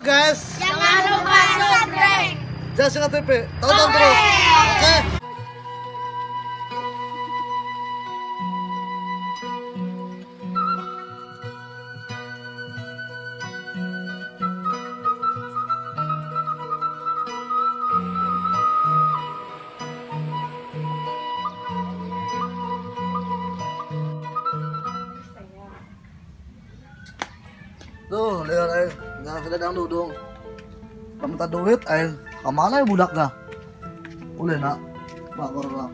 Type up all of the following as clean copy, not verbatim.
Guys, jangan lupa subscribe Jasina TV, tonton terus. Oke. Tuh, lihat nggak sedang dudung. Minta duit, kemana ya budaknya? Boleh nak, pak korban.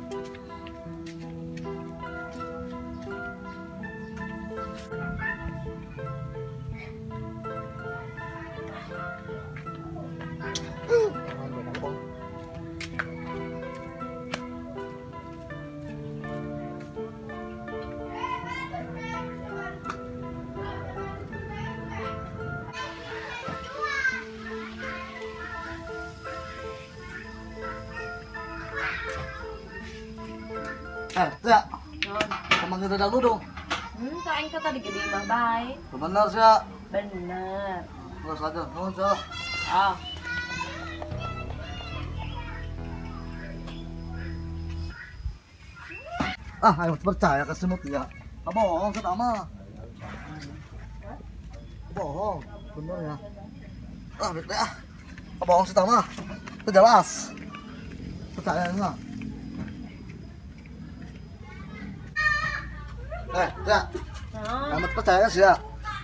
Ya, teman kita dulu dong. Kak Engka tadi gede mah baik. Bener sih ya. Bener. Terus aja, nuhun sih. Oh. Ayo percaya ke semut ya. Bohong sama. Bohong, bener ya. Betul ya. Bohong sama. Itu jelas. Percaya enggak? Ya. Amat percaya sih ya.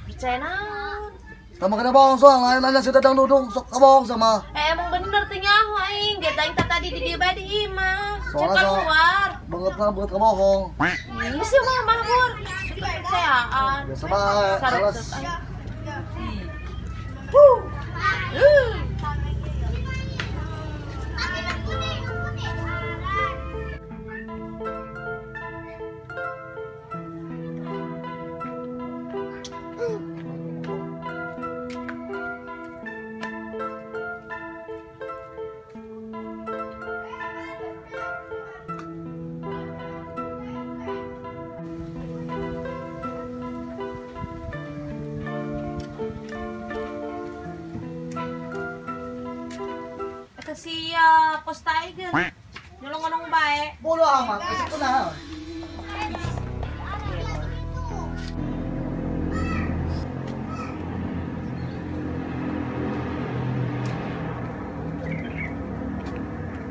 Percaya naon? Kamu kena bohong soal lain aja sudah dang dudung sok bohong sama. Emang bener teh nyaho aing, geta aing tadi di dieu bae di imah. Cek Soalnya keluar. Banget kebohong. Ini sih mah mahmur. Kepercayaan. Biasa bae. Salah. Siap, pos Tiger. Nyolong-nyolong bae. Bodoh amat, itu kenal.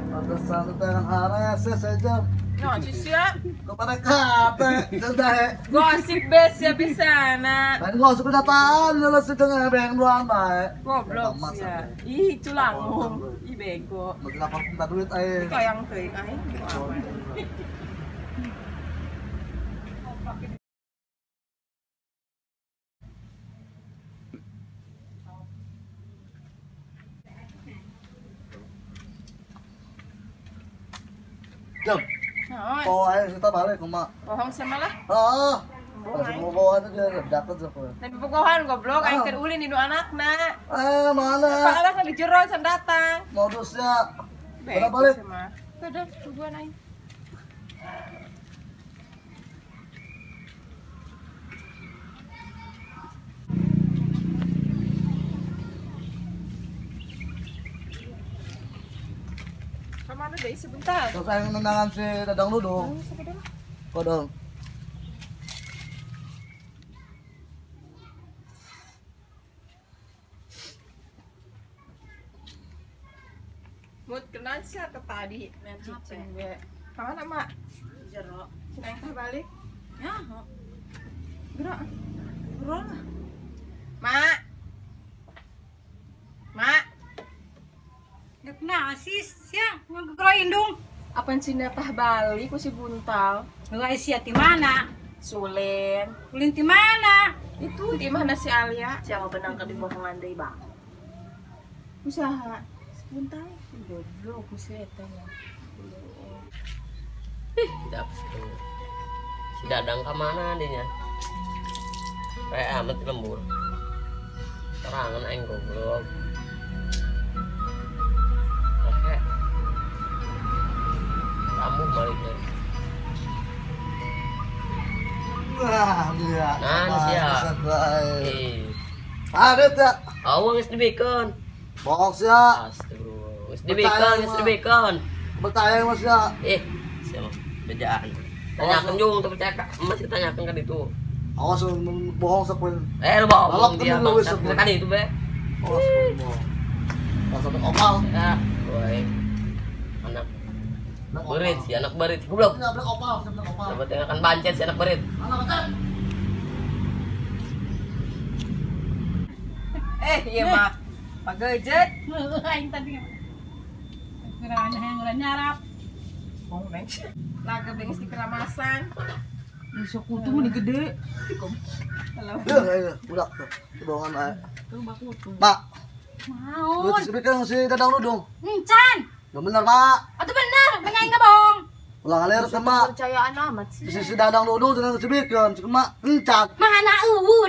Pantesan itu yang harus saja. No, sia. Kepada kate, sudah. Gosip bes ya bisa na. Kan gua sudah tahu lu sedang beng doang bae. Goblok sia. Ih, culangung. Ih bego. Berapa minta duit Kayang teuing aing. Jom. Oh, kita balik ke mak. Bohong sama lah. Masih bohong aja dapat siapa. Tapi bohongan goblok aing keur ulin di anakna. Mana? Pak anak di jero can datang. Modusnya. Udah balik. Udah, tujuan aing. Kemana deh sebentar? Terus yang nendangan si Dadang Dudung. Kodong. Mut kenal siapa tadi? Nanti cewek. Kemana mak? Jero. Neng balik? Ya. Gerak. Gerak. Mak. Mak. Dek nasis ya, ngegerain dong. Apaan sih tah balik ku si buntal? Enggak isi di mana? Sulen. Ulin di mana? Itu di mana si Alia? Siapa benang ke dibohongan deui, Bang? Usaha. Buntal. Goblok ku si eta nya. Dapet. Si Dadang kemana dinya? Kayak amat lembur. Terangan aing goblok. Kamu baliknya. Wah, dia. Nah, siap. Ada tak? Awang is dibikon. Bohong siya. Astagfirullah. Is dibikon, is dibikon. Bertanya mas siya. Siapa? Bejaan. Tanyakan juga untuk percaya kak. Masih tanyakan kan itu. Awas bohong sa kuil. Lu bohong Balak dia temen lu, bang. wis. Kan itu be. Awas bohong. Pasal opal. Ya, boy. Anak berit si anak berit. Goblok. Ini anak opal, anak opal. Dapat yang akan bancet si anak berit. Anak bancet. Iya mah. Pagejet. Aing tadi. Geranya yang nyarap. Laga bengis di keramasan. Besok kutu mah gede. Iya, budak tuh. Bohongan aja. Mak, Mau. lu disebutkan si Dadang Dudung. Encan. Gak bener, Mak. Atau bener, menyaing nggak bohong. Ulang alir kan, Mak. Percayaan amat sih. Si Dadang Dudung dengan disebutkan. Mak, encat. Mana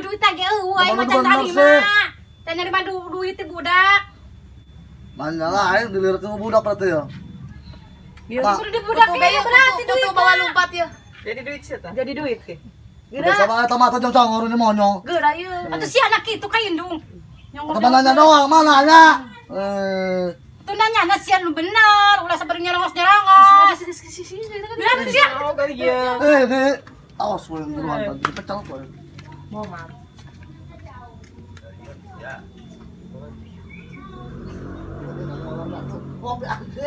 duit lagi aing Mana macan bener tadi sih? mah. Dan nerima duit teh budak. Mana lah, ayo dilirik ke budak berarti ya. Mak, Kudu di budak ya berarti duit. bawa lompat ya. Jadi duit sih ta? Jadi duit ke. biasa banget mata jong-jong ini monyong. Geura ieu. Atau si anak itu kayak indung. Atau nanya doang, mana nya? Itu nanya nasian lu bener, ulah sebenarnya nyerongos. Bilang sih. Oh kali ya. Awas gue duluan tadi pecel gue. Mau mah. Kopi aja.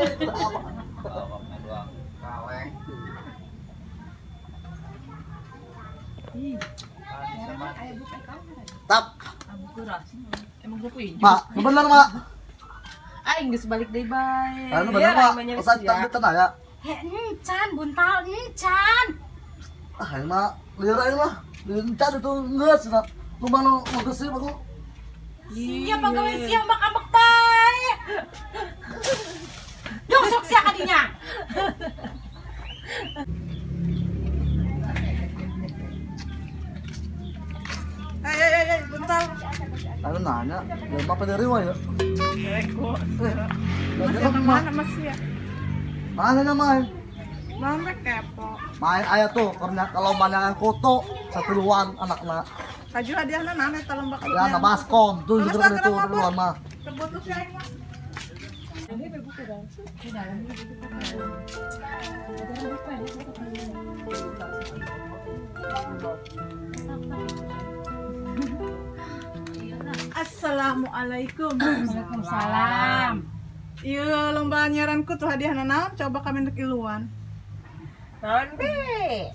Tap. Mak, bener mak. Aing geus balik deui bae. Anu bener mak. Pesan tapi tenang ya. Encan, buntal encan. Ah, ini mah liar aja lah. Encan itu enggak sih. Lu mana mau kesini aku? Siap pegawai siap ambak-ambak bae. Josok sia kadinya. Bentar. Anu nanya, ya apa dari ya? Mana masih ya? Mana namanya? Mama kepo. Main ayah tuh, karena kalau mandangan koto satuan anak-anak. Kaju hadiahnya nana talembak. Ya, anak baskom tuh juga itu satuan mah. Kebutuh sih aing mah. Assalamualaikum. Waalaikumsalam. Iya lomba nyaranku tuh hadiahna naon coba kami untuk iluan. Naon be?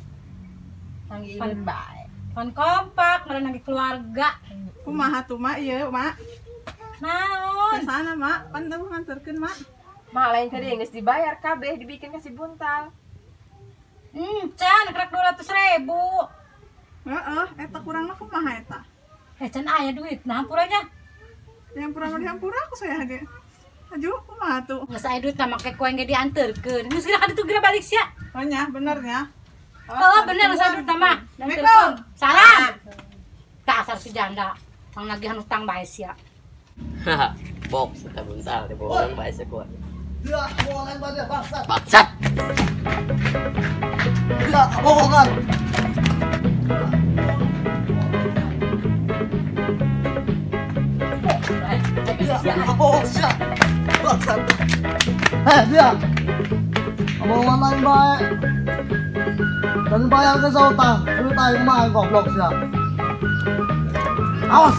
Panggilin bae. Kan kompak, ngaren lagi keluarga. Kumaha tuh mak ieu mak? Naon? Kesana mak, pan teu nganterkeun mak. Mak lain tadi geus dibayar kabeh dibikin kasih buntal. Encan, kerak 200.000. Heeh, eta kurang mah kumaha eta? Can aya duit, nah hampuranya. Yang pura dihampura aku saya ge. Aju kumaha tuh? Nggak saya duit sama kayak kue yang diantarkan. Nggak segera kan itu gerak balik sih. Oh nya, benernya. Oh bener saya duit sama. Dan telepon. Salam. Dasar si janda. Yang nagihan utang bae sih. Haha, box kita buntal di bawah bae sekuat. Dia bohongan banget bangsat. Bangsat. Dia bohongan. Dia bohong sih. Bangsat. Dia. Bohongan lain baik. Dan bayar ke utang. Lu tahu mah goblok sih. Awas.